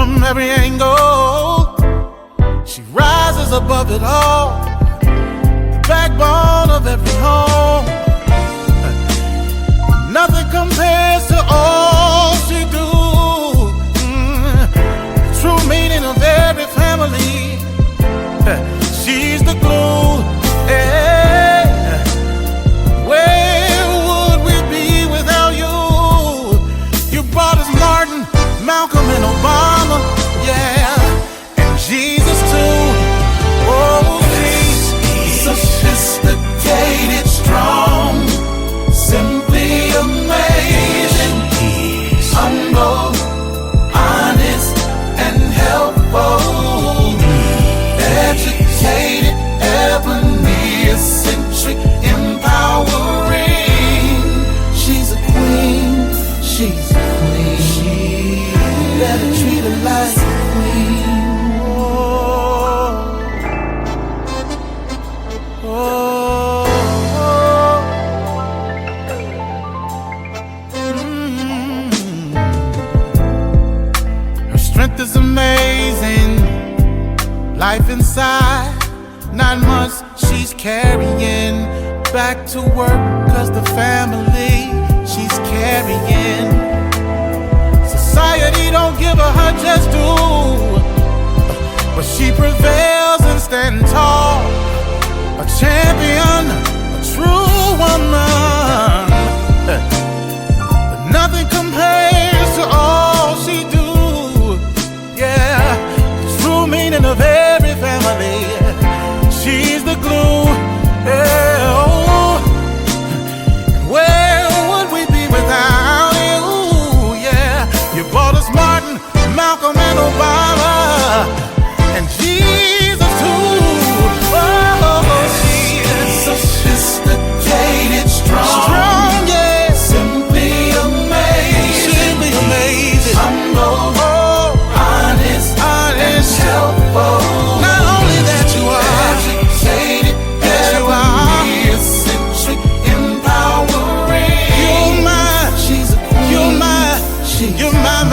from every angle. She rises above it all, the backbone of every home. Nothing compares to all she do. True meaning of every family. She's the glue. Yeah. Where would we be without you? You brought us Martin, Malcolm, and Obama. Yeah, and Jesus too. Oh, she's sophisticated, strong, simply amazing, humble, honest, and helpful, educated, ebony, eccentric, empowering. She's a queen, she's a queen. You better treat her like a queen. Oh, Her strength is amazing. Life inside, 9 months she's carrying. Back to work, cause the family she's carrying. Society don't give her just due, but she prevails and stands tall. A champion, a true woman. But nothing compares to all she do. Yeah, the true meaning of every family. She's the glue. Yeah, oh. Where would we be without you? Yeah, you brought us Martin, Malcolm, and Obama, and Jesus too. Oh, she is sophisticated, strong, yeah, simply amazing, humble, honest, and helpful. Not only that you are educated, yes you are, eccentric, empowering. You're mine, she's a queen. You're mine, you're my.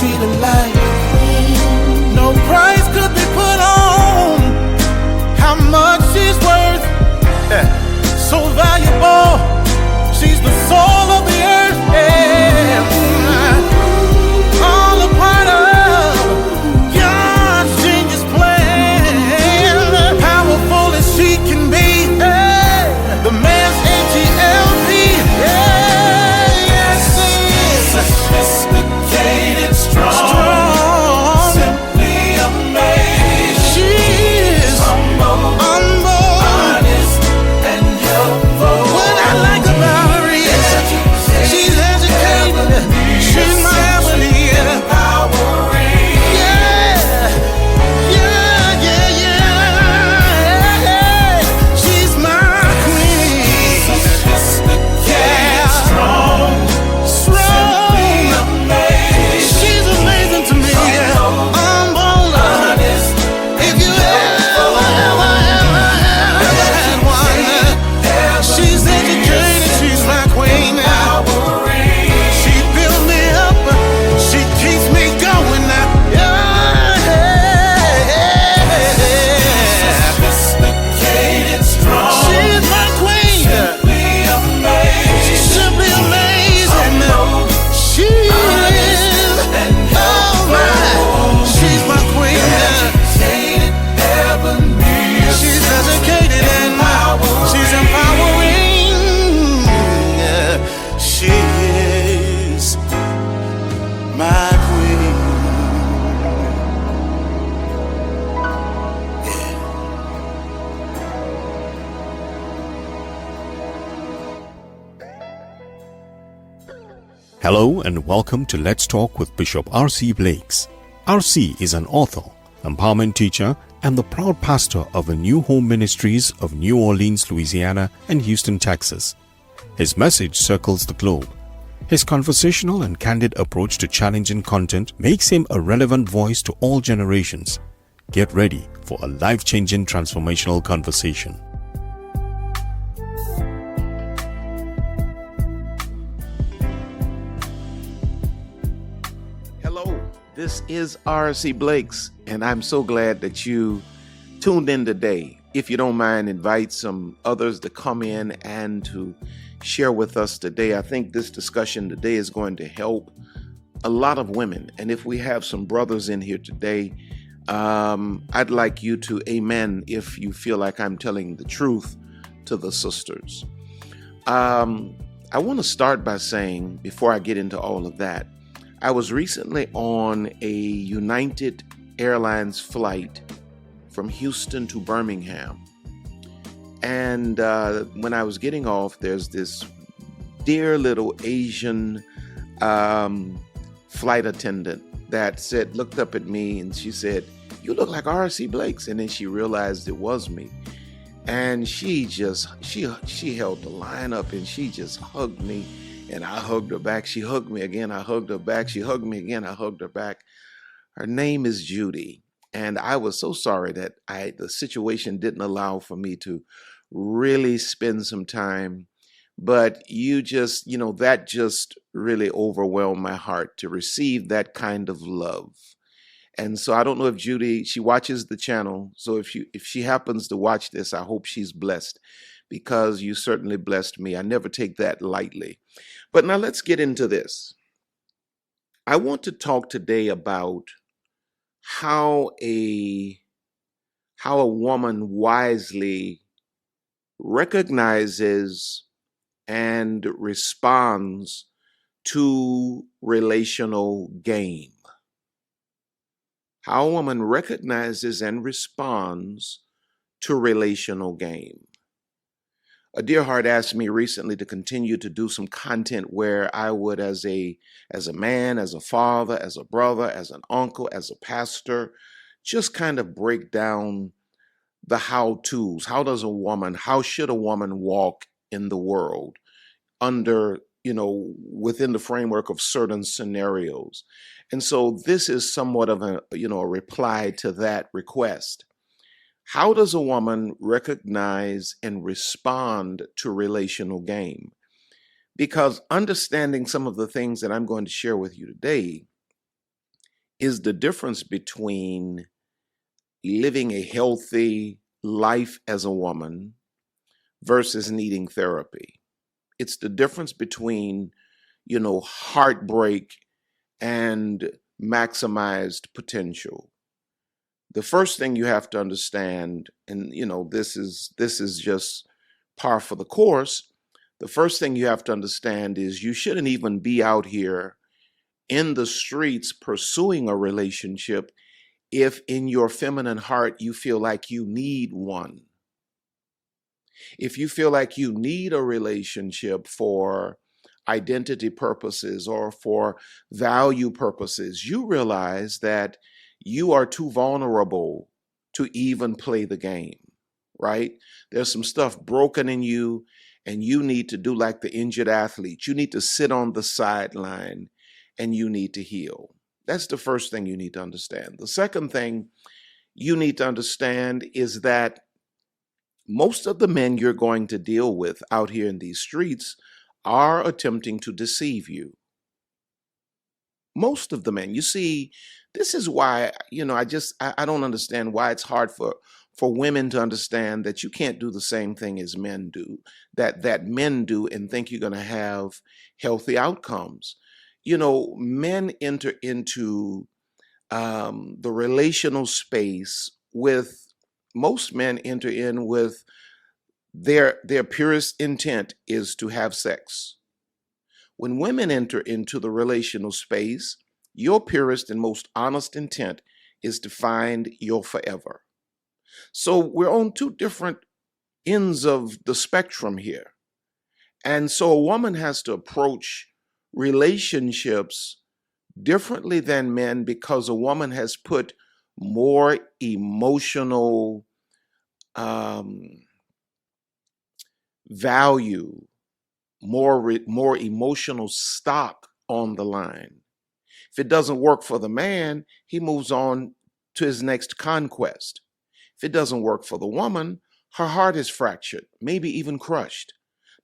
Treat her like queen. No price could be put on how much she's worth. So valuable, she's the soul of the earth. Yeah. All a part of God's genius plan. Powerful as she can be, the man's H-E-L-P. Yes, sophisticated, strong, simply amazing. She is humble, honest, and helpful. What I like about her is she's educated. She's my ebony, empowering. Yeah. She's my queen. Sophisticated, strong, simply amazing. She's amazing to me. Humble, honest, if you ever had one. She's educated, she's my queen. She builds me up, she keeps me going now. Sophisticated, strong, she's my queen. Simply amazing. She is, oh my, she's my queen. She's educated and she's empowering. She is my queen. Hello and welcome to Let's Talk with Bishop R.C. Blakes. R.C. is an author, empowerment teacher, and the proud pastor of the New Home Ministries of New Orleans, Louisiana, and Houston, Texas. His message circles the globe. His conversational and candid approach to challenging content makes him a relevant voice to all generations. Get ready for a life-changing transformational conversation. Hello, this is R.C. Blakes, and I'm so glad that you tuned in today. If you don't mind, invite some others to come in and to share with us today. I think this discussion today is going to help a lot of women. And if we have some brothers in here today, I'd like you to amen if you feel like I'm telling the truth to the sisters. I want to start by saying, before I get into all of that, I was recently on a United Airlines flight from Houston to Birmingham. And when I was getting off, there's this dear little Asian flight attendant that looked up at me and she said, "You look like R.C. Blakes." And then she realized it was me. And she held the line up and she just hugged me. And I hugged her back. She hugged me again. I hugged her back. She hugged me again. I hugged her back. Her name is Judy. And I was so sorry that the situation didn't allow for me to really spend some time. But that just really overwhelmed my heart to receive that kind of love. And so I don't know if Judy, she watches the channel. So if she happens to watch this, I hope she's blessed, because you certainly blessed me. I never take that lightly. But now let's get into this. I want to talk today about how a woman wisely recognizes and responds to relational game. How a woman recognizes and responds to relational game. A dear heart asked me recently to continue to do some content where I would, as a man, as a father, as a brother, as an uncle, as a pastor, just kind of break down the how-tos. How should a woman walk in the world under, within the framework of certain scenarios? And so this is somewhat of a reply to that request. How does a woman recognize and respond to relational game? Because understanding some of the things that I'm going to share with you today is the difference between living a healthy life as a woman versus needing therapy. It's the difference between, heartbreak and maximized potential. The first thing you have to understand, and this is just par for the course. The first thing you have to understand is you shouldn't even be out here in the streets pursuing a relationship if in your feminine heart you feel like you need one. If you feel like you need a relationship for identity purposes or for value purposes, you realize that you are too vulnerable to even play the game, right? There's some stuff broken in you, and you need to do like the injured athlete. You need to sit on the sideline and you need to heal. That's the first thing you need to understand. The second thing you need to understand is that most of the men you're going to deal with out here in these streets are attempting to deceive you. Most of the men. You see, this is why, I don't understand why it's hard for women to understand that you can't do the same thing as men do, that men do, and think you're going to have healthy outcomes. Men enter into the relational space most men enter in with their purest intent is to have sex. When women enter into the relational space, your purest and most honest intent is to find your forever. So we're on two different ends of the spectrum here. And so a woman has to approach relationships differently than men because a woman has put more emotional value, more emotional stock on the line. If it doesn't work for the man, he moves on to his next conquest. If it doesn't work for the woman, her heart is fractured, maybe even crushed.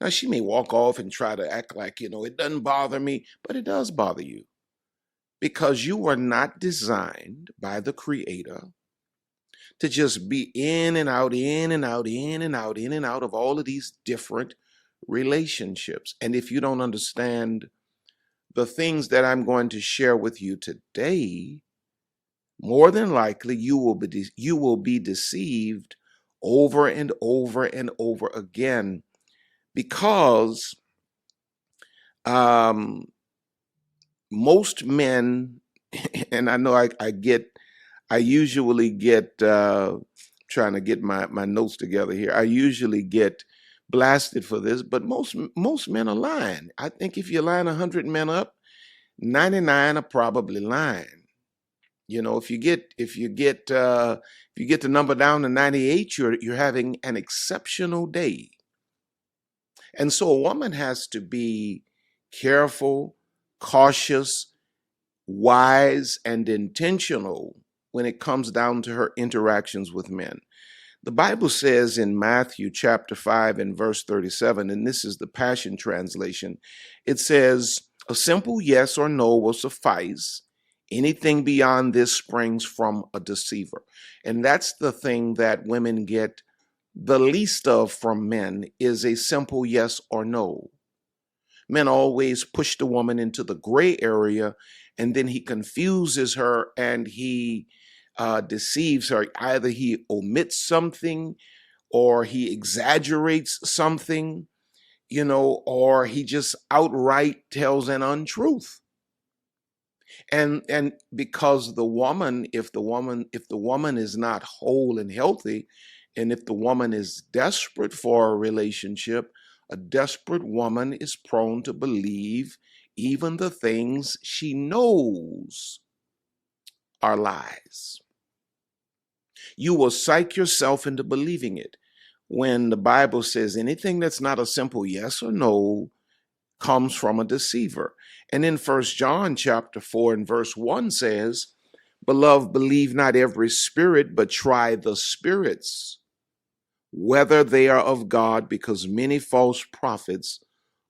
Now, she may walk off and try to act like, it doesn't bother me, but it does bother you. because you were not designed by the Creator to just be in and out, in and out, in and out, in and out of all of these different relationships. And if you don't understand the things that I'm going to share with you today, more than likely you will be deceived over and over and over again, because most men, and I know I usually get trying to get my notes together here. I usually get blasted for this, but most men are lying. I think if you line 100 men up, 99 are probably lying. You know, if you get the number down to 98, you're having an exceptional day. And so a woman has to be careful, cautious, wise, and intentional when it comes down to her interactions with men. The Bible says in Matthew chapter 5 and verse 37, and this is the Passion Translation, it says, "A simple yes or no will suffice. Anything beyond this springs from a deceiver." And that's the thing that women get the least of from men, is a simple yes or no. Men always push the woman into the gray area, and then he confuses her and he deceives her. Either he omits something, or he exaggerates something, or he just outright tells an untruth. And because the woman, if the woman is not whole and healthy, and if the woman is desperate for a relationship, a desperate woman is prone to believe even the things she knows are lies. You will psych yourself into believing it when the Bible says anything that's not a simple yes or no comes from a deceiver. And in 1 John chapter 4 and verse 1 says, "Beloved, believe not every spirit, but try the spirits, whether they are of God, because many false prophets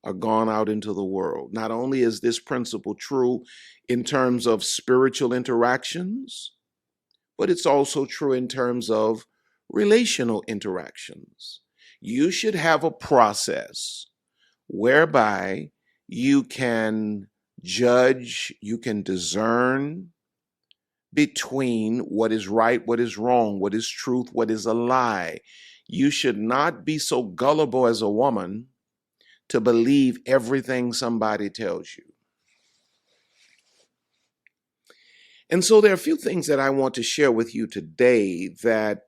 are gone out into the world." Not only is this principle true in terms of spiritual interactions, but it's also true in terms of relational interactions. You should have a process whereby you can judge, you can discern between what is right, what is wrong, what is truth, what is a lie. You should not be so gullible as a woman to believe everything somebody tells you. And so there are a few things that I want to share with you today that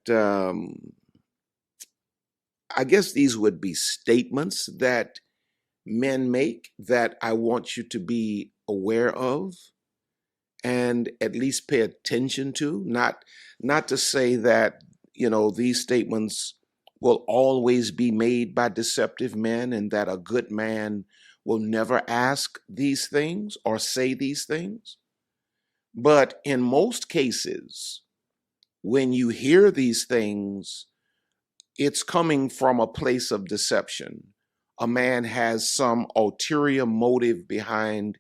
I guess these would be statements that men make that I want you to be aware of and at least pay attention to. Not to say that, these statements will always be made by deceptive men and that a good man will never ask these things or say these things. But in most cases, when you hear these things, it's coming from a place of deception. A man has some ulterior motive behind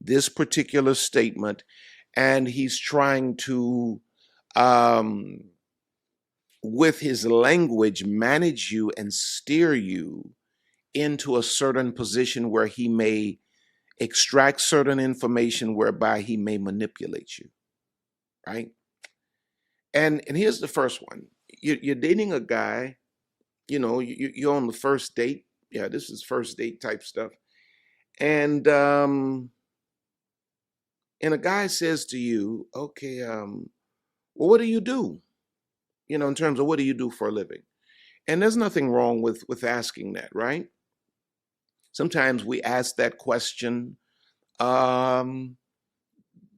this particular statement, and he's trying to, with his language, manage you and steer you into a certain position where he may extract certain information whereby he may manipulate you, right? And here's the first one. You're dating a guy, you're on the first date. Yeah, this is first date type stuff. And a guy says to you, "Okay, well, what do you do? In terms of what do you do for a living?" And there's nothing wrong with asking that, right? Sometimes we ask that question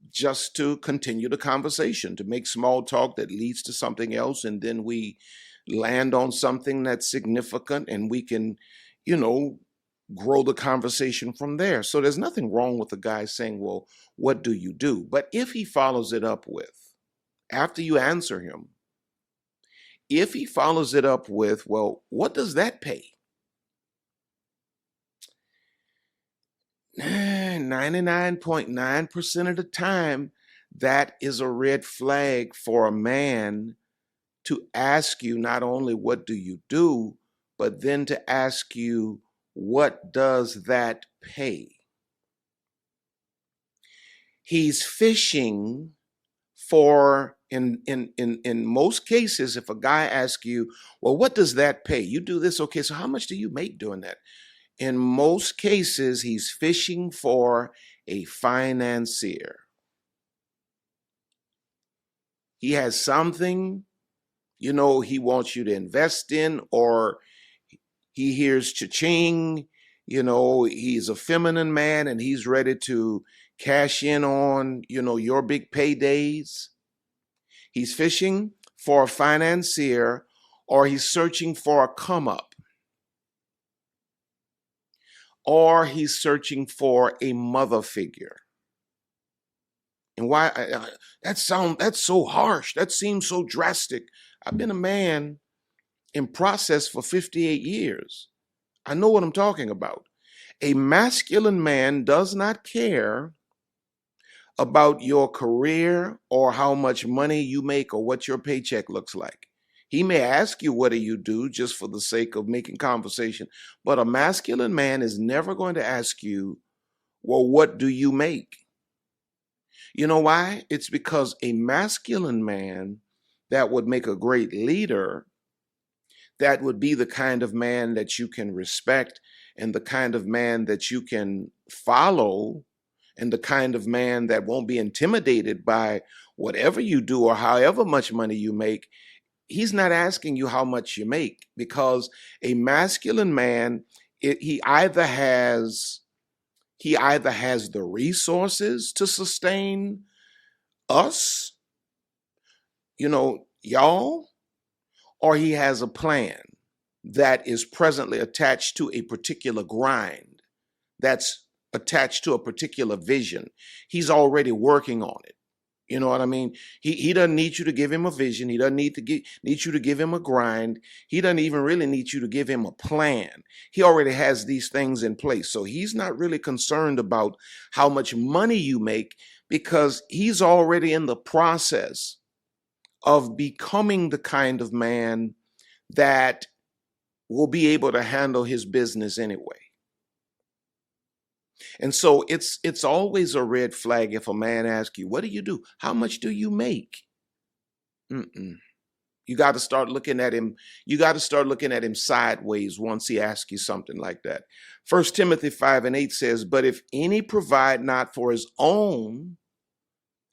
just to continue the conversation, to make small talk that leads to something else, and then we land on something that's significant, and we can, grow the conversation from there. So there's nothing wrong with the guy saying, "Well, what do you do?" But if he follows it up with, after you answer him, if he follows it up with, "Well, what does that pay?" 99.9% of the time, that is a red flag for a man to ask you not only what do you do, but then to ask you, what does that pay? He's fishing for, in most cases, if a guy asks you, well, what does that pay? You do this, okay, so how much do you make doing that? In most cases, he's fishing for a financier. He has something, he wants you to invest in, or he hears cha-ching, he's a feminine man and he's ready to cash in on, your big paydays. He's fishing for a financier, or he's searching for a come up, or he's searching for a mother figure. And why that's so harsh. That seems so drastic. I've been a man in process for 58 years. I know what I'm talking about. A masculine man does not care about your career or how much money you make or what your paycheck looks like. He may ask you, what do you do, just for the sake of making conversation. But a masculine man is never going to ask you, well, what do you make? You know why? It's because a masculine man that would make a great leader, that would be the kind of man that you can respect, and the kind of man that you can follow, and the kind of man that won't be intimidated by whatever you do or however much money you make. He's not asking you how much you make, because a masculine man, he either has the resources to sustain us, y'all, or he has a plan that is presently attached to a particular grind, that's attached to a particular vision. He's already working on it. You know what I mean? He doesn't need you to give him a vision. He doesn't need you to give him a grind. He doesn't even really need you to give him a plan. He already has these things in place. So he's not really concerned about how much money you make, because he's already in the process of becoming the kind of man that will be able to handle his business anyway. And so it's always a red flag if a man asks you, what do you do? How much do you make? You got to start looking at him. You got to start looking at him sideways once he asks you something like that. 1 Timothy 5:8 says, but if any provide not for his own,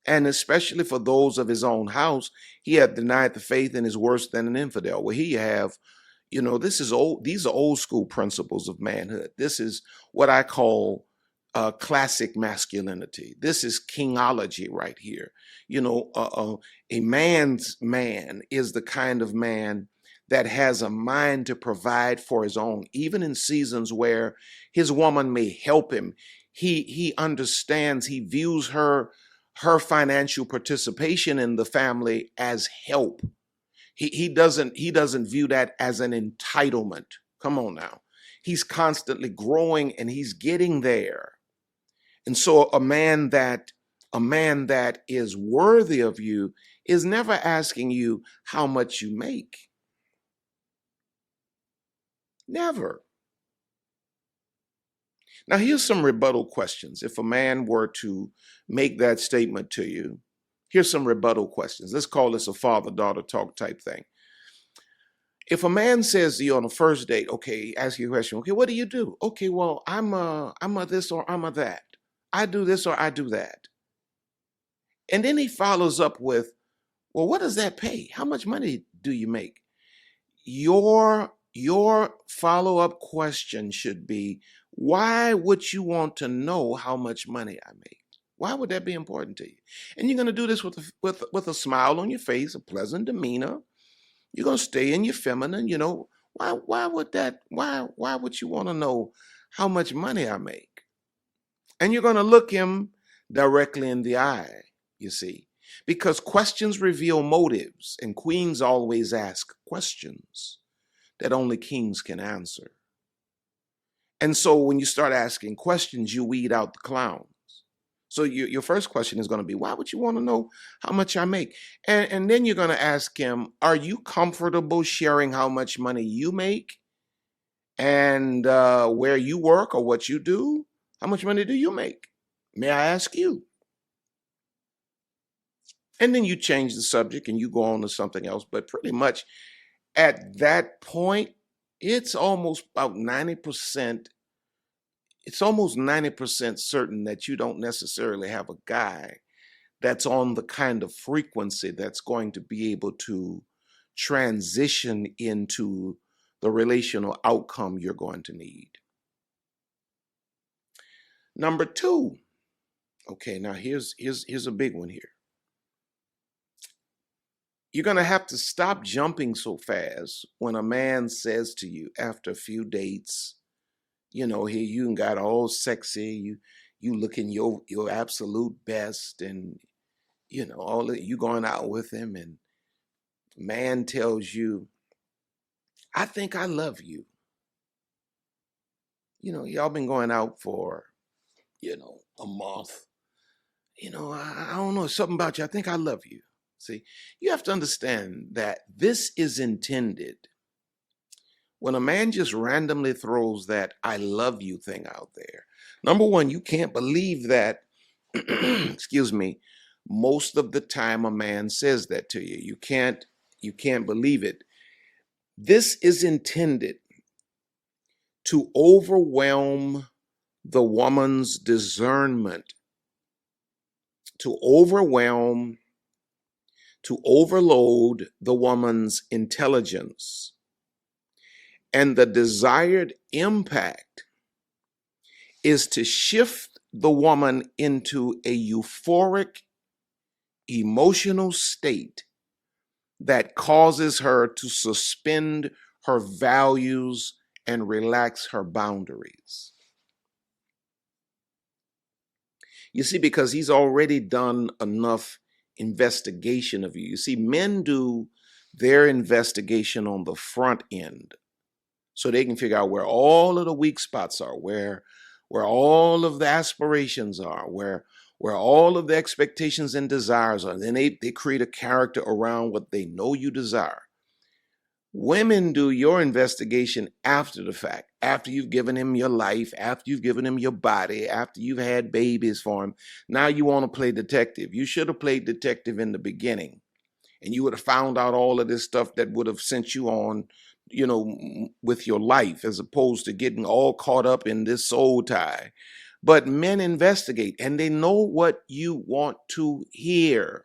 and especially for those of his own house, he hath denied the faith and is worse than an infidel. Well, here you have, these are old school principles of manhood. This is what I call classic masculinity. This is kingology right here. A man's man is the kind of man that has a mind to provide for his own, even in seasons where his woman may help him. He understands, he views her financial participation in the family as help. He doesn't view that as an entitlement. Come on now. He's constantly growing and he's getting there. And so a man that is worthy of you is never asking you how much you make. Never. Now, here's some rebuttal questions. If a man were to make that statement to you, here's some rebuttal questions. Let's call this a father-daughter talk type thing. If a man says to you on a first date, okay, ask you a question, okay, what do you do? Okay, well, I'm a this or I'm a that. I do this or I do that. And then he follows up with, well, what does that pay? How much money do you make? Your follow-up question should be, why would you want to know how much money I make? Why would that be important to you? And you're going to do this with a smile on your face, a pleasant demeanor. You're going to stay in your feminine, Why would you want to know how much money I make? And you're going to look him directly in the eye, you see, because questions reveal motives, and queens always ask questions that only kings can answer. And so when you start asking questions, you weed out the clowns. So your first question is going to be, why would you want to know how much I make? And then you're going to ask him, are you comfortable sharing how much money you make and where you work or what you do? How much money do you make? May I ask you? And then you change the subject and you go on to something else. But pretty much at that point, it's almost about 90%. It's almost 90% certain that you don't necessarily have a guy that's on the kind of frequency that's going to be able to transition into the relational outcome you're going to need. Number two, okay, now here's a big one here. You're going to have to stop jumping so fast when a man says to you after a few dates, you know, here you got all sexy, you looking your absolute best, and you know, all that, you going out with him, and man tells you, I think I love you. You know, y'all been going out for, you know, a month. You know, I don't know, something about you. I think I love you. See, you have to understand that this is intended. When a man just randomly throws that I love you thing out there, number one, you can't believe that, excuse me, most of the time a man says that to you. You can't believe it. This is intended to overwhelm the woman's discernment, to overwhelm, to overload the woman's intelligence. And the desired impact is to shift the woman into a euphoric emotional state that causes her to suspend her values and relax her boundaries. You see, because he's already done enough investigation of you. You see, men do their investigation on the front end so they can figure out where all of the weak spots are, where all of the aspirations are, where all of the expectations and desires are. And then they create a character around what they know you desire. Women do your investigation after the fact, after you've given him your life, after you've given him your body, after you've had babies for him. Now you want to play detective. You should have played detective in the beginning, and you would have found out all of this stuff that would have sent you on, you know, with your life, as opposed to getting all caught up in this soul tie. But men investigate, and they know what you want to hear.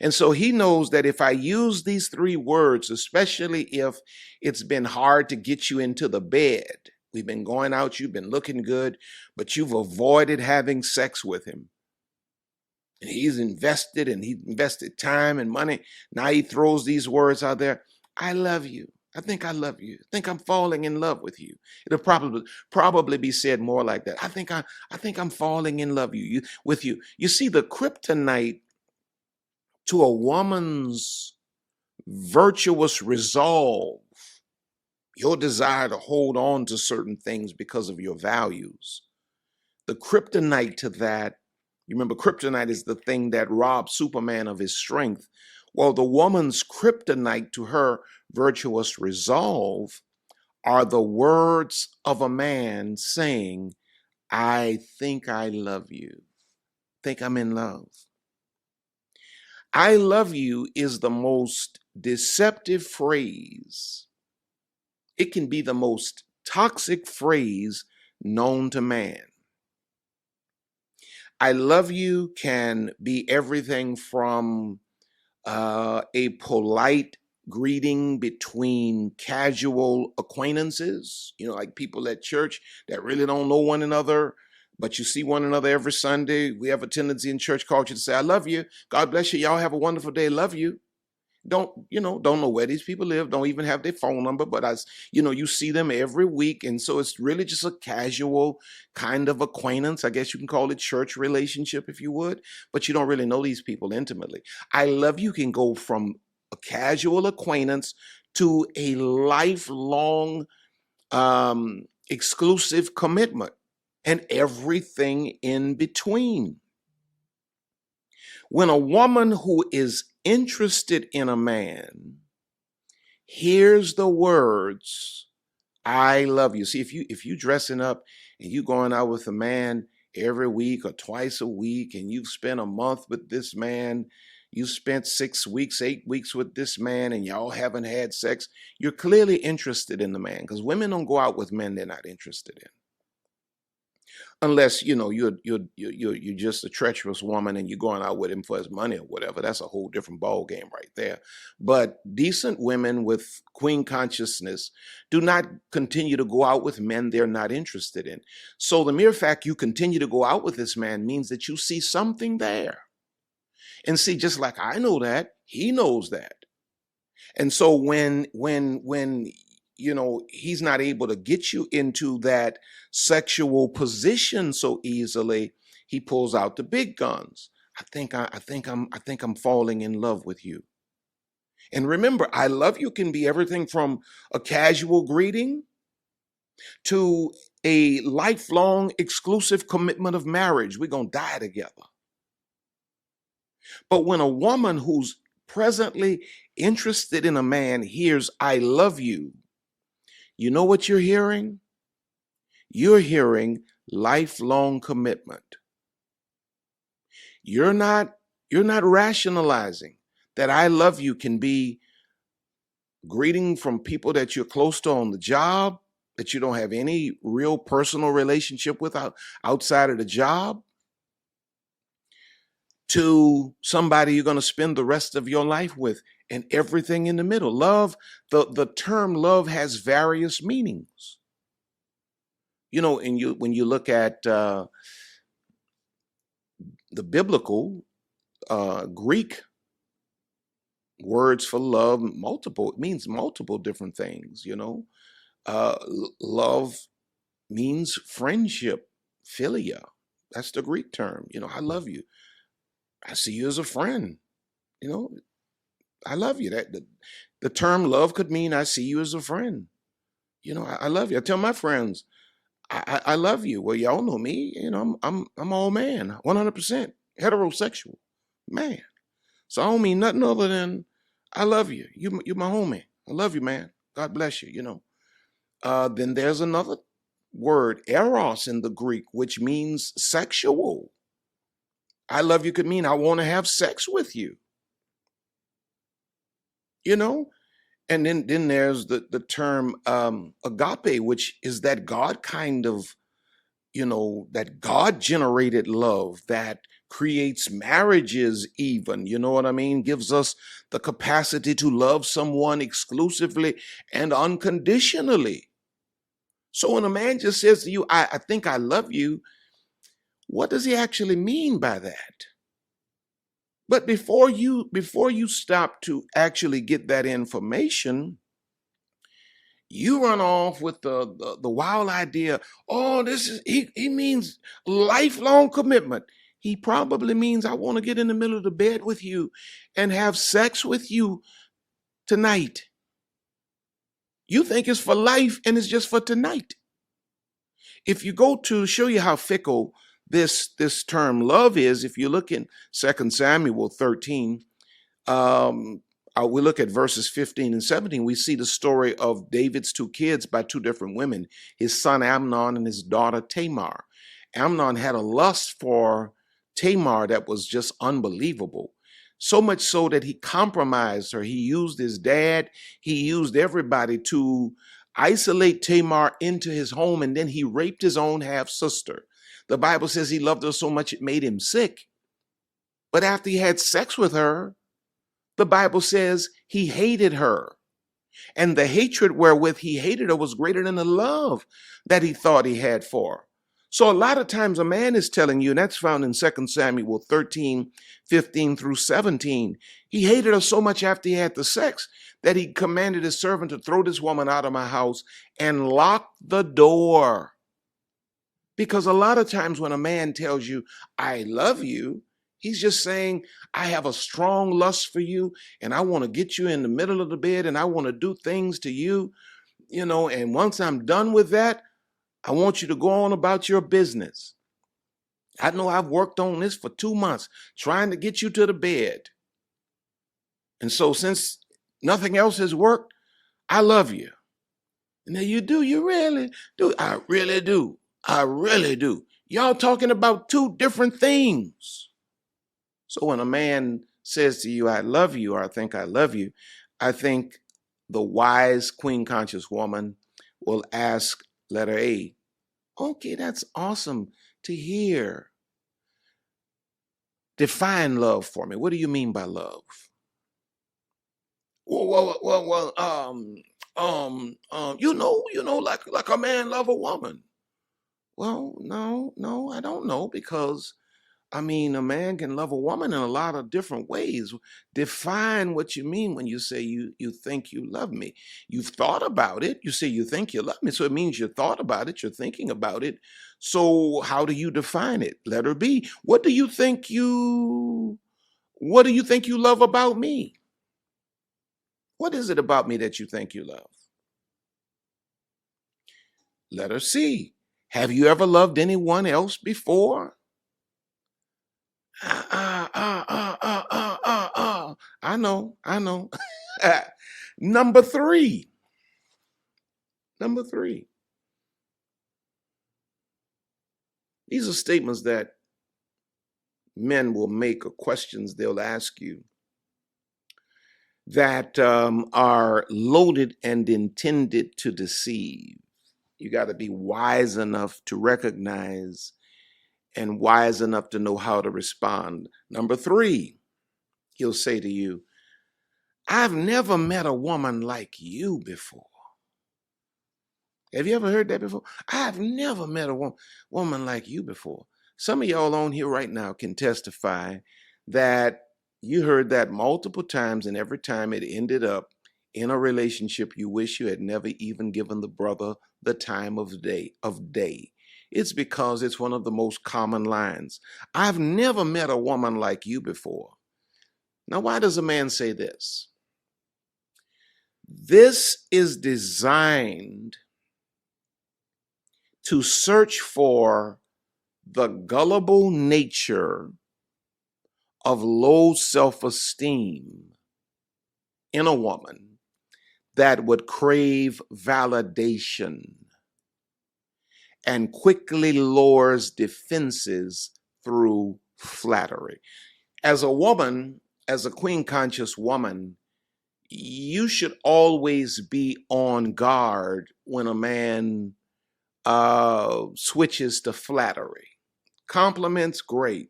And so he knows that if I use these three words, especially if it's been hard to get you into the bed, we've been going out, you've been looking good, but you've avoided having sex with him. And he's invested time and money. Now he throws these words out there. I love you. I think I love you. I think I'm falling in love with you. It'll probably be said more like that. I think I'm falling in love with you. You see, the kryptonite to a woman's virtuous resolve, your desire to hold on to certain things because of your values. The kryptonite to that, you remember kryptonite is the thing that robs Superman of his strength. Well, the woman's kryptonite to her virtuous resolve are the words of a man saying, I think I love you. Think I'm in love. I love you is the most deceptive phrase. It can be the most toxic phrase known to man. I love you can be everything from a polite greeting between casual acquaintances, you know, like people at church that really don't know one another, but you see one another every Sunday. We have a tendency in church culture to say, I love you. God bless you. Y'all have a wonderful day. Love you. Don't know where these people live. Don't even have their phone number, but you see them every week. And so it's really just a casual kind of acquaintance. I guess you can call it church relationship if you would, but you don't really know these people intimately. I love you can go from a casual acquaintance to a lifelong exclusive commitment, and everything in between. When a woman who is interested in a man hears the words, I love you. See, if you dressing up and you going out with a man every week or twice a week, and you've spent a month with this man, you spent 6 weeks, 8 weeks with this man, and y'all haven't had sex, you're clearly interested in the man, because women don't go out with men they're not interested in. Unless, you're just a treacherous woman and you're going out with him for his money or whatever. That's a whole different ball game right there. But decent women with queen consciousness do not continue to go out with men they're not interested in. So the mere fact you continue to go out with this man means that you see something there. And see, just like I know that, he knows that. And so when he's not able to get you into that sexual position so easily, he pulls out the big guns. I think I'm falling in love with you. And remember, I love you can be everything from a casual greeting to a lifelong exclusive commitment of marriage. We're going to die together. But when a woman who's presently interested in a man hears, I love you, you know what you're hearing? You're hearing lifelong commitment. You're not rationalizing that I love you can be greeting from people that you're close to on the job, that you don't have any real personal relationship with outside of the job, to somebody you're going to spend the rest of your life with, and everything in the middle. Love, the term love has various meanings. And when you look at the biblical Greek words for love, it means multiple different things. Love means friendship, philia. That's the Greek term. I love you. I see you as a friend. I love you. The term love could mean I see you as a friend. I love you. I tell my friends, I love you. Well, y'all know me. I'm all man, 100% heterosexual man. So I don't mean nothing other than I love you. You're my homie. I love you, man. God bless you. Then there's another word, eros, in the Greek, which means sexual. I love you could mean I want to have sex with you. And then there's the term agape, which is that God kind of, that God generated love that creates marriages even, you know what I mean? Gives us the capacity to love someone exclusively and unconditionally. So when a man just says to you, I think I love you, what does he actually mean by that? But before you stop to actually get that information, you run off with the wild idea, oh, he means lifelong commitment. He probably means I want to get in the middle of the bed with you and have sex with you tonight. You think it's for life and it's just for tonight. If you go to show you how fickle this term love is, if you look in 2 Samuel 13, we look at verses 15 and 17, we see the story of David's 2 kids by 2 different women, his son Amnon and his daughter Tamar. Amnon had a lust for Tamar that was just unbelievable. So much so that he compromised her. He used his dad, he used everybody to isolate Tamar into his home, and then he raped his own half-sister. The Bible says he loved her so much it made him sick. But after he had sex with her, the Bible says he hated her. And the hatred wherewith he hated her was greater than the love that he thought he had for her. So a lot of times a man is telling you, and that's found in 2 Samuel 13, 15 through 17, he hated her so much after he had the sex that he commanded his servant to throw this woman out of my house and lock the door. Because a lot of times when a man tells you, I love you, he's just saying, I have a strong lust for you and I want to get you in the middle of the bed and I want to do things to you and once I'm done with that, I want you to go on about your business. I know I've worked on this for 2 months trying to get you to the bed. And so since nothing else has worked, I love you. And then you do, you really do. I really do. I really do. Y'all talking about two different things. So when a man says to you, I love you, or I think I love you, I think the wise queen conscious woman will ask, letter A, okay, that's awesome to hear. Define love for me. What do you mean by love? Well, like a man love a woman. Well, no, I don't know, because a man can love a woman in a lot of different ways. Define what you mean when you say you think you love me. You've thought about it. You say you think you love me, so it means you thought about it. You're thinking about it. So how do you define it? Letter B. What do you think you love about me? What is it about me that you think you love? Letter C. Have you ever loved anyone else before? I know. Number three. These are statements that men will make, or questions they'll ask you, that are loaded and intended to deceive. You got to be wise enough to recognize and wise enough to know how to respond. Number three, he'll say to you, I've never met a woman like you before. Have you ever heard that before? I've never met a woman like you before. Some of y'all on here right now can testify that you heard that multiple times, and every time it ended up in a relationship you wish you had never even given the brother the time of day. It's because it's one of the most common lines. I've never met a woman like you before. Now, why does a man say this? This is designed to search for the gullible nature of low self-esteem in a woman that would crave validation and quickly lowers defenses through flattery. As a woman, as a queen conscious woman, you should always be on guard when a man switches to flattery. Compliments, great.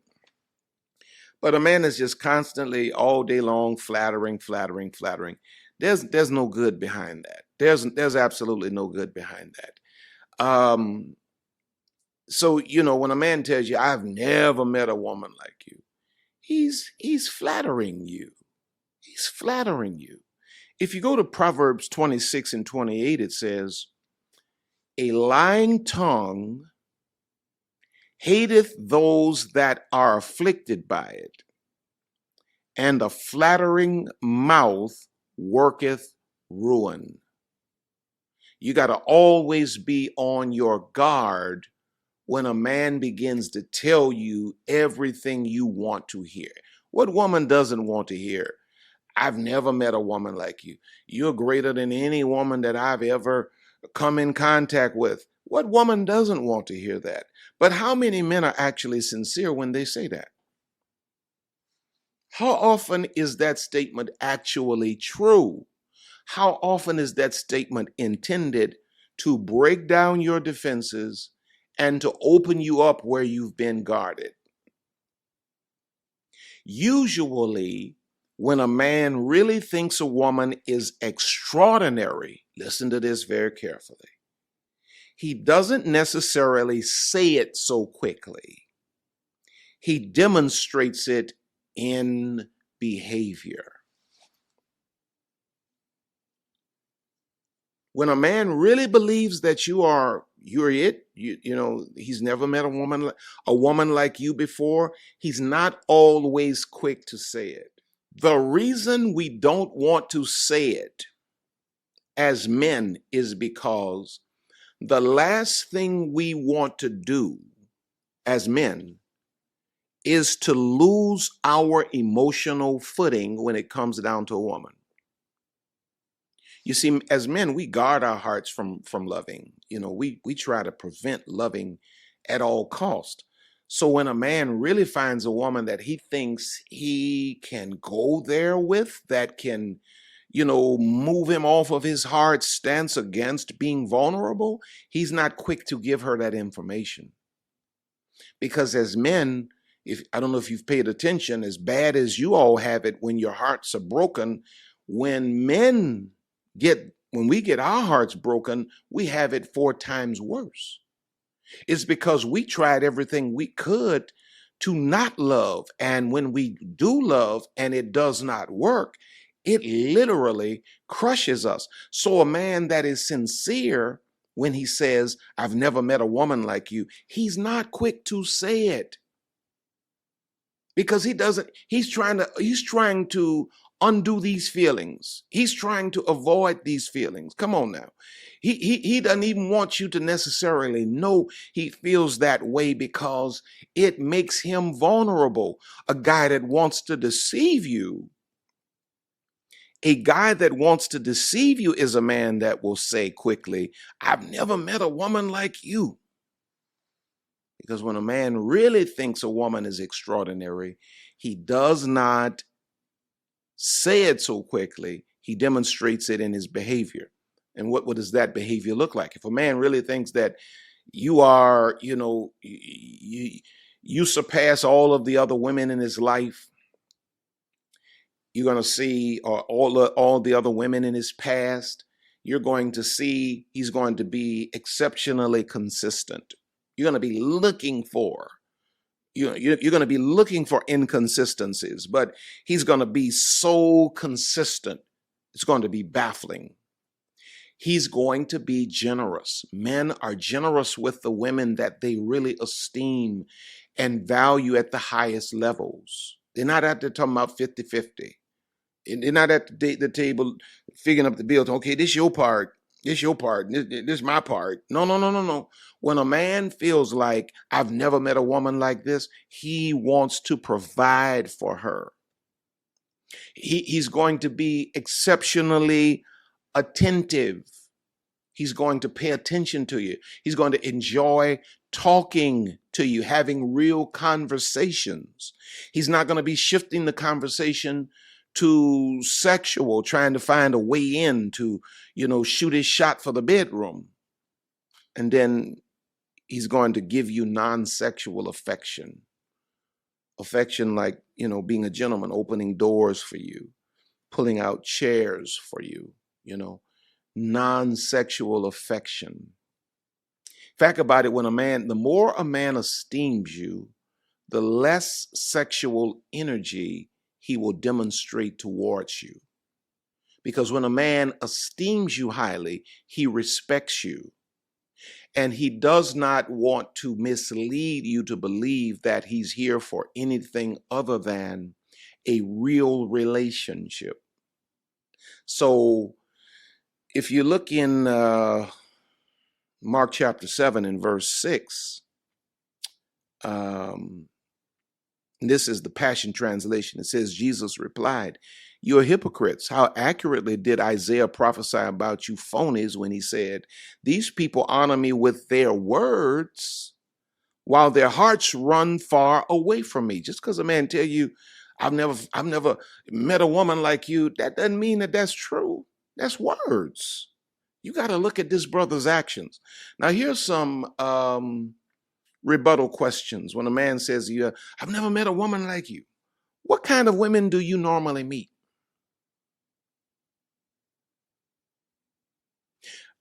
But a man is just constantly all day long flattering. There's no good behind that. There's absolutely no good behind that. So, when a man tells you, I've never met a woman like you, he's flattering you. He's flattering you. If you go to Proverbs 26 and 28, it says, a lying tongue hateth those that are afflicted by it, and a flattering mouth worketh ruin. You got to always be on your guard when a man begins to tell you everything you want to hear. What woman doesn't want to hear? I've never met a woman like you. You're greater than any woman that I've ever come in contact with. What woman doesn't want to hear that? But how many men are actually sincere when they say that? How often is that statement actually true? How often is that statement intended to break down your defenses and to open you up where you've been guarded? Usually, when a man really thinks a woman is extraordinary, listen to this very carefully, he doesn't necessarily say it so quickly. He demonstrates it in behavior. When a man really believes that you're it, he's never met a woman like you before, he's not always quick to say it. The reason we don't want to say it as men is because the last thing we want to do as men is to lose our emotional footing when it comes down to a woman. You see, as men, we guard our hearts from loving. We try to prevent loving at all cost. So when a man really finds a woman that he thinks he can go there with, that can, move him off of his hard stance against being vulnerable, he's not quick to give her that information. Because as men, I don't know if you've paid attention, as bad as you all have it when your hearts are broken, when we get our hearts broken, we have it 4 times worse. It's because we tried everything we could to not love. And when we do love and it does not work, it literally crushes us. So a man that is sincere when he says, I've never met a woman like you, he's not quick to say it. Because he's trying to undo these feelings. He's trying to avoid these feelings. Come on now. He doesn't even want you to necessarily know he feels that way because it makes him vulnerable. A guy that wants to deceive you, is a man that will say quickly, I've never met a woman like you. Because when a man really thinks a woman is extraordinary, he does not say it so quickly. He demonstrates it in his behavior. And what does that behavior look like? If a man really thinks that you are, you surpass all of the other women in his life, you're going to see all the other women in his past, you're going to see he's going to be exceptionally consistent. You're going to be looking for inconsistencies, but he's going to be so consistent. It's going to be baffling. He's going to be generous. Men are generous with the women that they really esteem and value at the highest levels. They're not out there talking about 50-50. They're not at the table figuring up the bill. Okay, this your part. This your part. This my part. No. When a man feels like I've never met a woman like this, he wants to provide for her. He's going to be exceptionally attentive. He's going to pay attention to you. He's going to enjoy talking to you, having real conversations. He's not going to be shifting the conversation to sexual, trying to find a way in to, shoot his shot for the bedroom. And then he's going to give you non-sexual affection. Affection like, being a gentleman, opening doors for you, pulling out chairs for you, non-sexual affection. Fact about it, the more a man esteems you, the less sexual energy he will demonstrate towards you. Because when a man esteems you highly, he respects you. And he does not want to mislead you to believe that he's here for anything other than a real relationship. So if you look in Mark chapter 7 and verse 6, this is the Passion Translation. It says, Jesus replied, "You are hypocrites. How accurately did Isaiah prophesy about you phonies when he said, these people honor me with their words, while their hearts run far away from me." Just because a man tell you, I've never met a woman like you, that doesn't mean that that's true. That's words. You got to look at this brother's actions. Now, here's some rebuttal questions. When a man says to you, I've never met a woman like you, what kind of women do you normally meet?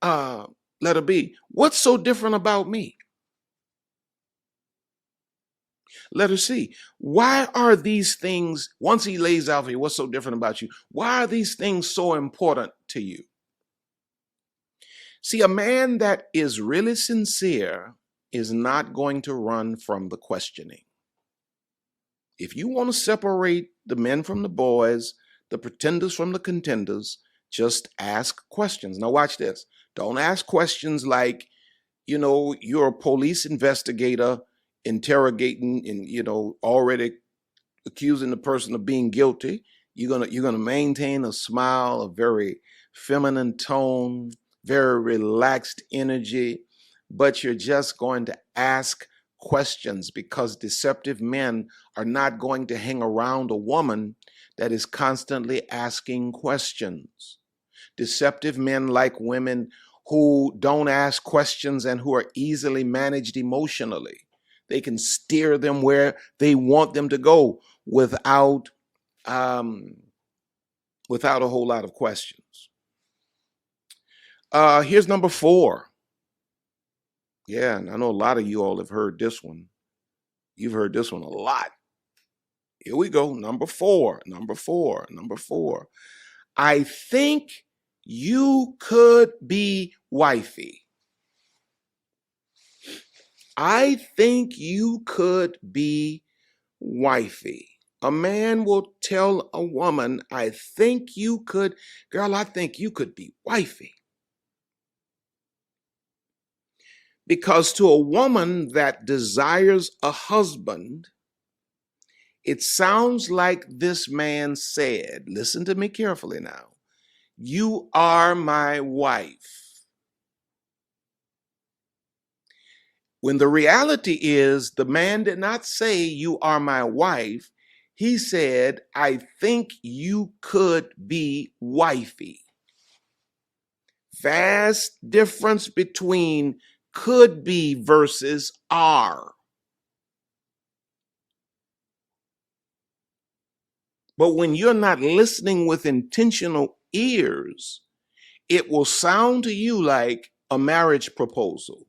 Letter B, what's so different about me? Letter C, why are these things, once he lays out for you, what's so different about you? Why are these things so important to you? See, a man that is really sincere is not going to run from the questioning. If you want to separate the men from the boys, the pretenders from the contenders, Just ask questions. Now watch this. Don't ask questions like, you're a police investigator interrogating and, already accusing the person of being guilty. You're gonna maintain a smile, a very feminine tone, very relaxed energy, but you're just going to ask questions, because deceptive men are not going to hang around a woman that is constantly asking questions. Deceptive men like women who don't ask questions and who are easily managed emotionally. They can steer them where they want them to go without a whole lot of questions. Here's number 4. Yeah, and I know a lot of you all have heard this one. You've heard this one a lot. Here we go. Number 4. I think you could be wifey. I think you could be wifey. A man will tell a woman, I think you could be wifey. Because to a woman that desires a husband, it sounds like this man said, listen to me carefully now, you are my wife. When the reality is, the man did not say, you are my wife. He said, I think you could be wifey. Vast difference between could be versus are. But when you're not listening with intentional ears, it will sound to you like a marriage proposal.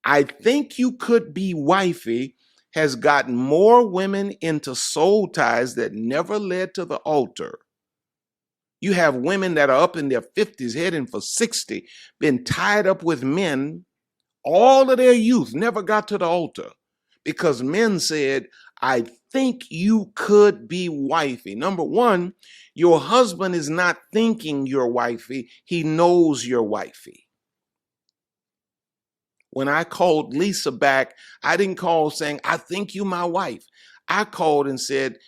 I think you could be wifey has gotten more women into soul ties that never led to the altar. You have women that are up in their 50s, heading for 60, been tied up with men all of their youth, never got to the altar because men said, I think you could be wifey. Number one, your husband is not thinking you're wifey. He knows you're wifey. When I called Lisa back, I didn't call saying, I think you my wife. I called and said,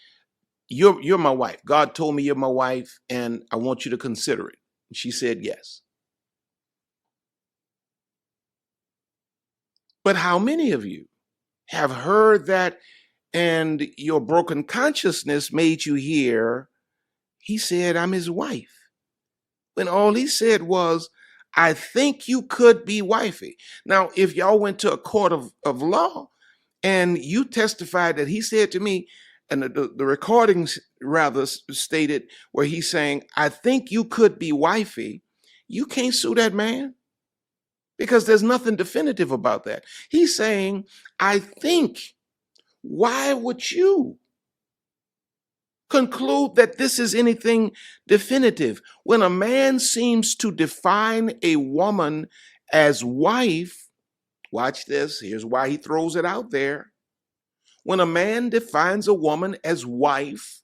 you're my wife. God told me you're my wife, and I want you to consider it. And she said yes. But how many of you have heard that and your broken consciousness made you hear, he said, I'm his wife, when all he said was, I think you could be wifey. Now, if y'all went to a court of law and you testified that he said to me, and the recordings rather stated where he's saying, I think you could be wifey, you can't sue that man because there's nothing definitive about that. He's saying, I think. Why would you conclude that this is anything definitive? When a man seems to define a woman as wife, watch this, here's why he throws it out there. When a man defines a woman as wife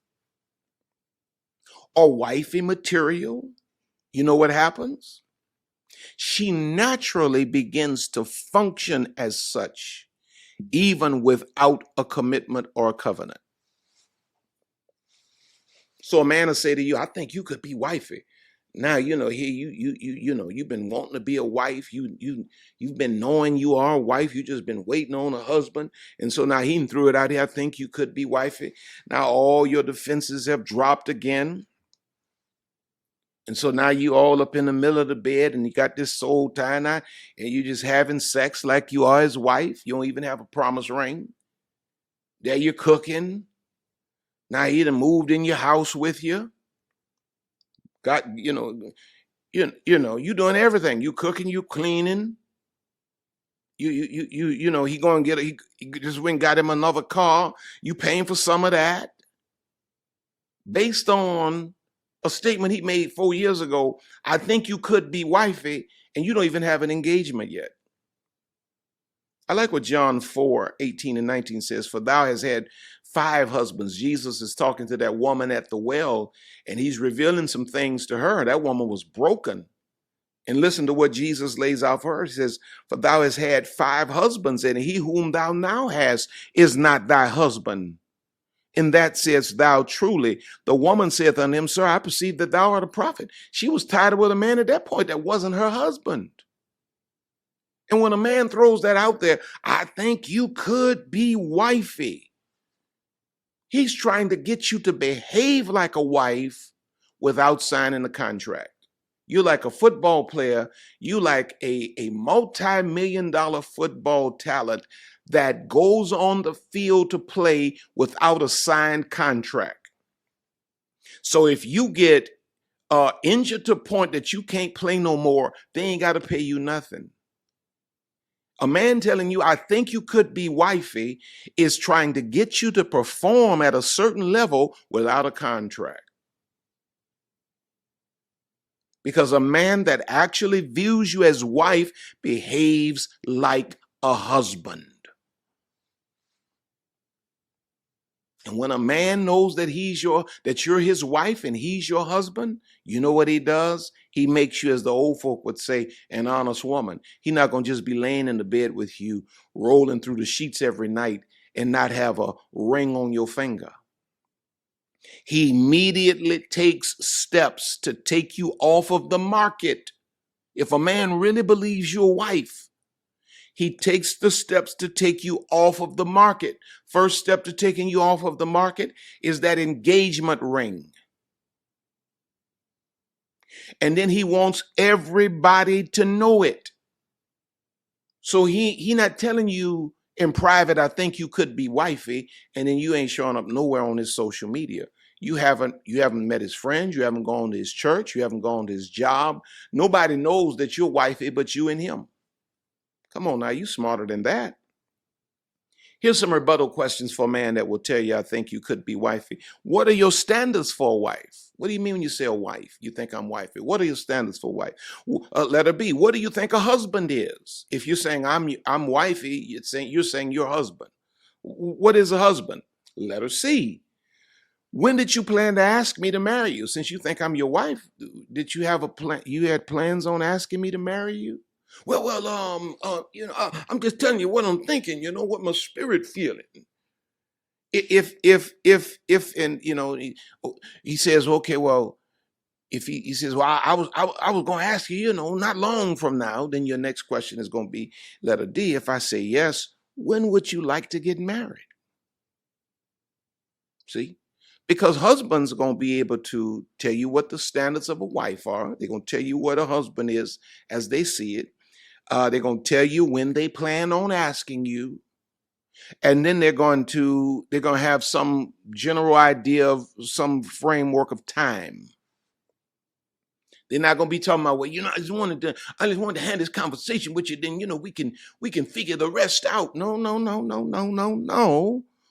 or wifey material, you know what happens? She naturally begins to function as such, even without a commitment or a covenant. So a man will say to you, I think you could be wifey. Now, here you've been wanting to be a wife. You've been knowing you are a wife. You just been waiting on a husband. And so now he threw it out here. I think you could be wifey. Now all your defenses have dropped again. And so now you all up in the middle of the bed and you got this soul tie now and you just having sex like you are his wife. You don't even have a promise ring. There you're cooking. Now he done moved in your house with you. Got, you doing everything. You cooking, you cleaning. He going to he just went and got him another car. You paying for some of that. Based on a statement he made 4 years ago, I think you could be wifey, and you don't even have an engagement yet. I like what John 4:18 and 19 says, for thou hast had 5 husbands. Jesus is talking to that woman at the well, and he's revealing some things to her. That woman was broken. And listen to what Jesus lays out for her. He says, for thou hast had 5 husbands, and he whom thou now hast is not thy husband. In that saidst thou truly. The woman saith unto him, Sir, I perceive that thou art a prophet. She was tied with a man at that point that wasn't her husband. And when a man throws that out there, I think you could be wifey. He's trying to get you to behave like a wife without signing a contract. You're like a football player. You like a multi-million-dollar football talent that goes on the field to play without a signed contract. So if you get injured to a point that you can't play no more, they ain't got to pay you nothing. A man telling you, I think you could be wifey, is trying to get you to perform at a certain level without a contract. Because a man that actually views you as wife behaves like a husband. And when a man knows that you're his wife and he's your husband, you know what he does? He makes you, as the old folk would say, an honest woman. He's not going to just be laying in the bed with you, rolling through the sheets every night and not have a ring on your finger. He immediately takes steps to take you off of the market. If a man really believes you're a wife, he takes the steps to take you off of the market. First step to taking you off of the market is that engagement ring. And then he wants everybody to know it. So he not telling you in private, I think you could be wifey, and then you ain't showing up nowhere on his social media. You haven't met his friends, you haven't gone to his church, you haven't gone to his job. Nobody knows that you're wifey but you and him. Come on now, you smarter than that. Here's some rebuttal questions for a man that will tell you, I think you could be wifey. What are your standards for a wife? What do you mean when you say a wife? You think I'm wifey. What are your standards for wife? Letter B, what do you think a husband is? If you're saying I'm wifey, you're saying your husband. What is a husband? Letter C, when did you plan to ask me to marry you? Since you think I'm your wife, did you have a plan? You had plans on asking me to marry you? I'm just telling you what I'm thinking, what my spirit feeling. He says, okay, well, if he says, well, I was going to ask you, not long from now, then your next question is going to be letter D. If I say yes, when would you like to get married? See? Because husbands are going to be able to tell you what the standards of a wife are. They're going to tell you what a husband is as they see it. They're going to tell you when they plan on asking you. And then they're going to have some general idea of some framework of time. They're not going to be talking about, well, I just wanted to have this conversation with you. Then, we can figure the rest out. No.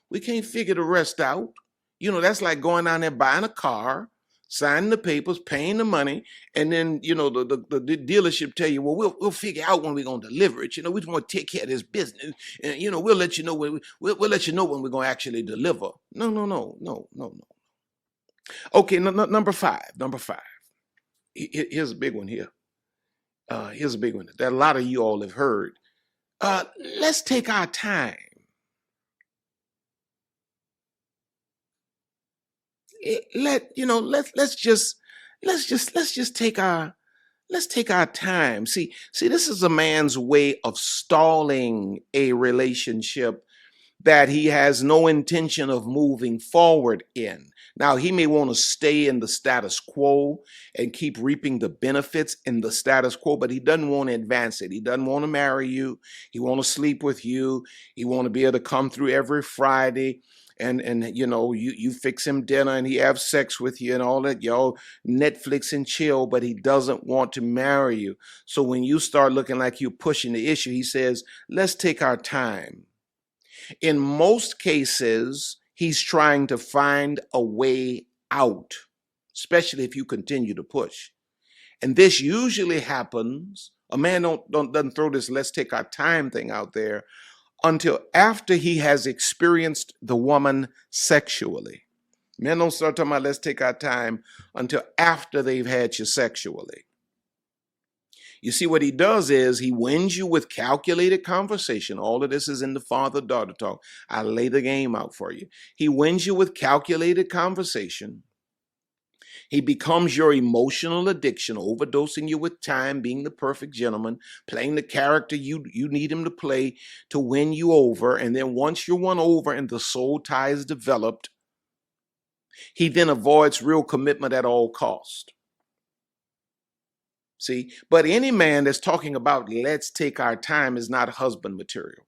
We can't figure the rest out. That's like going down there buying a car, signing the papers, paying the money, and then the dealership tell you, well, we'll figure out when we're gonna deliver it. We just want to take care of this business, and we'll let you know when we'll let you know when we're gonna actually deliver. No. Okay, number five. Here's a big one here. Here's a big one that a lot of you all have heard. Let's take our time. Let's just take our time. See, this is a man's way of stalling a relationship that he has no intention of moving forward in. Now, he may want to stay in the status quo and keep reaping the benefits in the status quo, but he doesn't want to advance it. He doesn't want to marry you. He want to sleep with you. He want to be able to come through every Friday and you fix him dinner and he have sex with you and all that, y'all Netflix and chill, but he doesn't want to marry you. So when you start looking like you're pushing the issue, he says, let's take our time. In most cases, he's trying to find a way out, especially if you continue to push. And this usually happens. A man doesn't throw this let's take our time thing out there until after he has experienced the woman sexually. Men don't start talking about let's take our time until after they've had you sexually. You see, what he does is he wins you with calculated conversation. All of this is in the father-daughter talk. I lay the game out for you. He wins you with calculated conversation. He becomes your emotional addiction, overdosing you with time, being the perfect gentleman, playing the character you need him to play to win you over. And then once you're won over and the soul tie is developed, he then avoids real commitment at all cost. See, but any man that's talking about let's take our time is not husband material.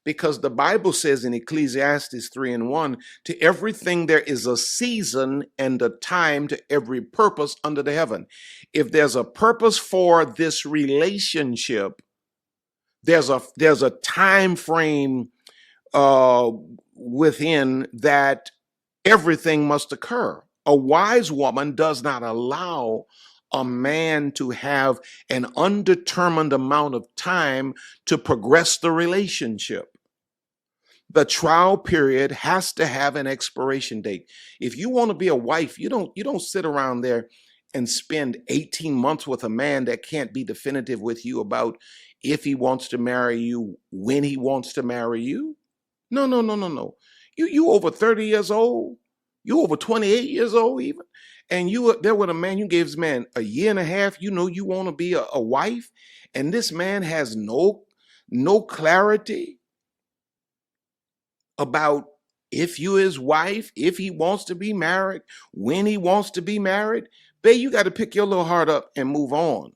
Because the Bible says in Ecclesiastes 3:1, to everything there is a season and a time to every purpose under the heaven. If there's a purpose for this relationship, there's a time frame within that everything must occur. A wise woman does not allow a man to have an undetermined amount of time to progress the relationship. The trial period has to have an expiration date. If you want to be a wife, you don't sit around there and spend 18 months with a man that can't be definitive with you about if he wants to marry you, when he wants to marry you. No. You over 30 years old. You over 28 years old even. And you there with a man, you gave this man a year and a half, you know you want to be a wife, and this man has no clarity about if you his wife, if he wants to be married, when he wants to be married. Babe, you got to pick your little heart up and move on.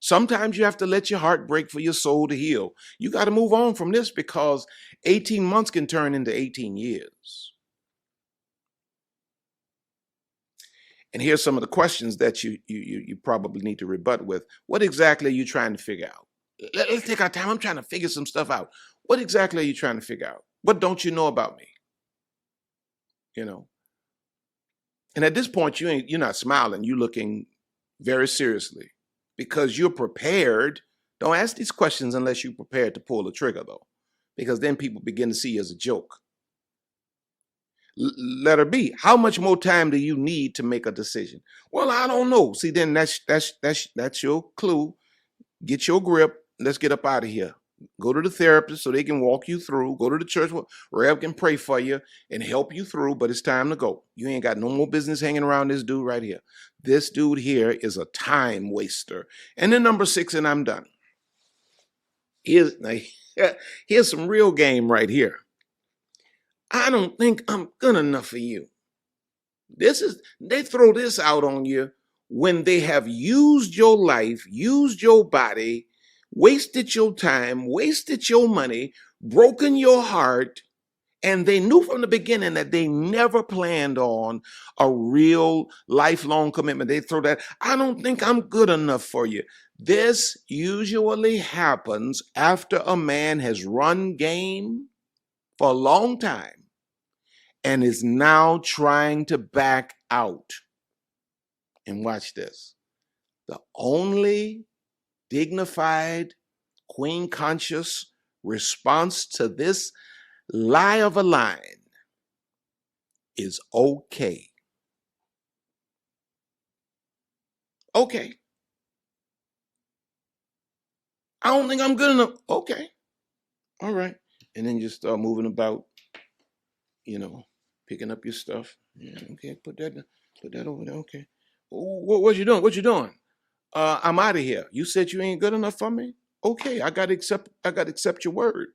Sometimes you have to let your heart break for your soul to heal. You got to move on from this because 18 months can turn into 18 years. And here's some of the questions that you probably need to rebut with. What exactly are you trying to figure out? Let's take our time. I'm trying to figure some stuff out. What exactly are you trying to figure out? What don't you know about me? You know. And at this point, you're not smiling. You're looking very seriously because you're prepared. Don't ask these questions unless you're prepared to pull the trigger, though, because then people begin to see you as a joke. Letter B, how much more time do you need to make a decision? Well, I don't know. See, then that's your clue. Get your grip. Let's get up out of here. Go to the therapist so they can walk you through. Go to the church where Rev can pray for you and help you through, but it's time to go. You ain't got no more business hanging around this dude right here. This dude here is a time waster. And then number 6, and I'm done. Here's some real game right here. I don't think I'm good enough for you. They throw this out on you when they have used your life, used your body, wasted your time, wasted your money, broken your heart, and they knew from the beginning that they never planned on a real lifelong commitment. They throw that, I don't think I'm good enough for you. This usually happens after a man has run game for a long time and is now trying to back out. And watch this. The only dignified, queen conscious response to this lie of a line is okay. Okay. I don't think I'm good enough. Okay. All right. And then you start moving about, picking up your stuff. Yeah, okay, put that over there. Okay. What you doing? What you doing? I'm out of here. You said you ain't good enough for me? Okay, I gotta accept your word.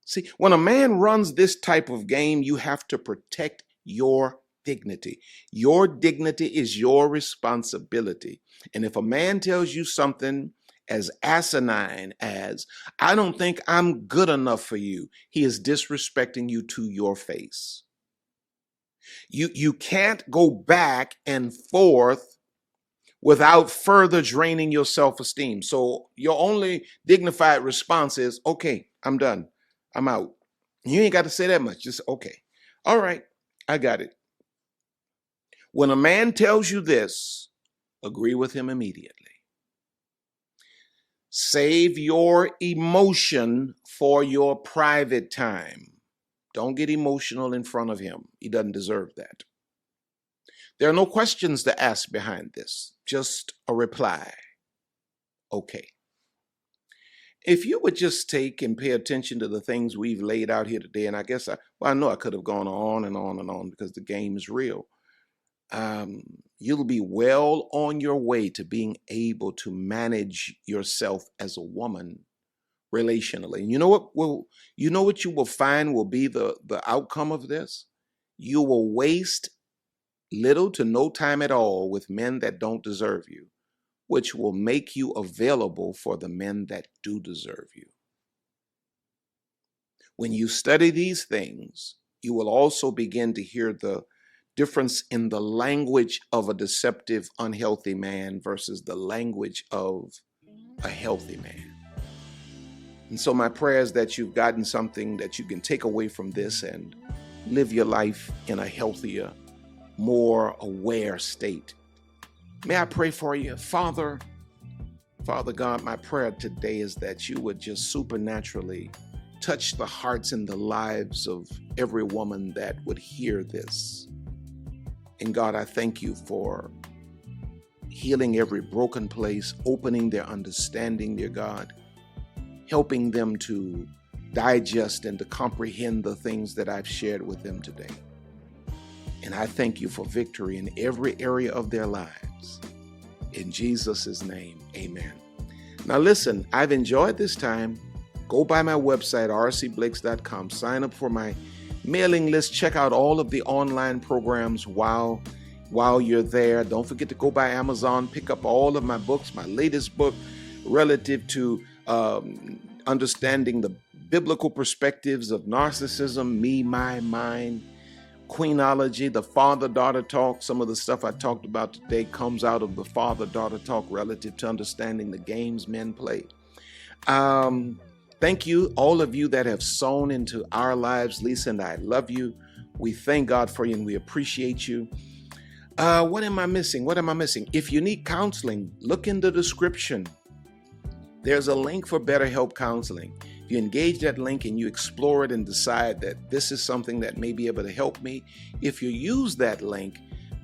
See, when a man runs this type of game, you have to protect your dignity. Your dignity is your responsibility. And if a man tells you something as asinine as, I don't think I'm good enough for you, he is disrespecting you to your face. You can't go back and forth without further draining your self-esteem. So your only dignified response is, okay, I'm done. I'm out. You ain't got to say that much. Just, okay. All right, I got it. When a man tells you this, agree with him immediately. Save your emotion for your private time. Don't get emotional in front of him. He doesn't deserve that. There are no questions to ask behind this, just a reply. Okay. If you would just take and pay attention to the things we've laid out here today, and I guess I know I could have gone on and on and on because the game is real. You'll be well on your way to being able to manage yourself as a woman relationally. And you know what you will find will be the outcome of this? You will waste little to no time at all with men that don't deserve you, which will make you available for the men that do deserve you. When you study these things, you will also begin to hear the difference in the language of a deceptive, unhealthy man versus the language of a healthy man. And so my prayer is that you've gotten something that you can take away from this and live your life in a healthier, more aware state. May I pray for you? Father God, my prayer today is that you would just supernaturally touch the hearts and the lives of every woman that would hear this. And God, I thank you for healing every broken place, opening their understanding, dear God, helping them to digest and to comprehend the things that I've shared with them today. And I thank you for victory in every area of their lives. In Jesus' name, amen. Now listen, I've enjoyed this time. Go by my website, rcblakes.com. Sign up for my mailing list. Check out all of the online programs while you're there. Don't forget to go by Amazon, pick up all of my books, my latest book relative to understanding the biblical perspectives of narcissism, me, my, mine, Queenology, the father-daughter talk. Some of the stuff I talked about today comes out of the father-daughter talk relative to understanding the games men play. Thank you, all of you that have sown into our lives. Lisa and I love you. We thank God for you and we appreciate you. What am I missing? If you need counseling, look in the description. There's a link for BetterHelp Counseling. If you engage that link and you explore it and decide that this is something that may be able to help me, if you use that link,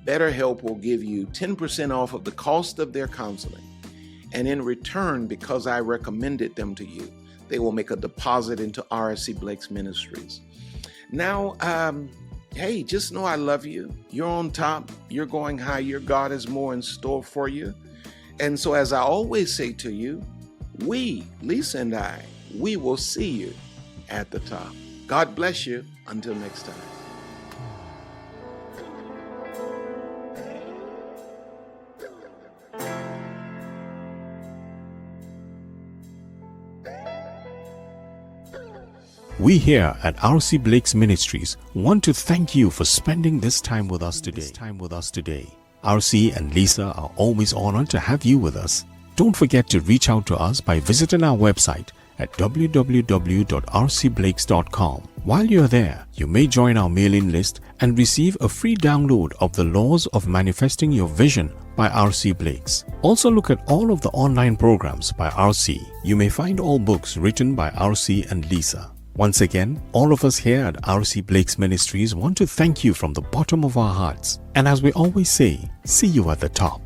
BetterHelp will give you 10% off of the cost of their counseling. And in return, because I recommended them to you, they will make a deposit into R.C. Blakes Ministries. Now, hey, just know I love you. You're on top. You're going high. Your God has more in store for you. And so as I always say to you, we, Lisa and I, we will see you at the top. God bless you. Until next time. We here at R.C. Blakes Ministries want to thank you for spending this time with us today. R.C. and Lisa are always honored to have you with us. Don't forget to reach out to us by visiting our website at www.rcblakes.com. While you're there, you may join our mailing list and receive a free download of The Laws of Manifesting Your Vision by R.C. Blakes. Also look at all of the online programs by R.C. You may find all books written by R.C. and Lisa. Once again, all of us here at R.C. Blakes Ministries want to thank you from the bottom of our hearts. And as we always say, see you at the top.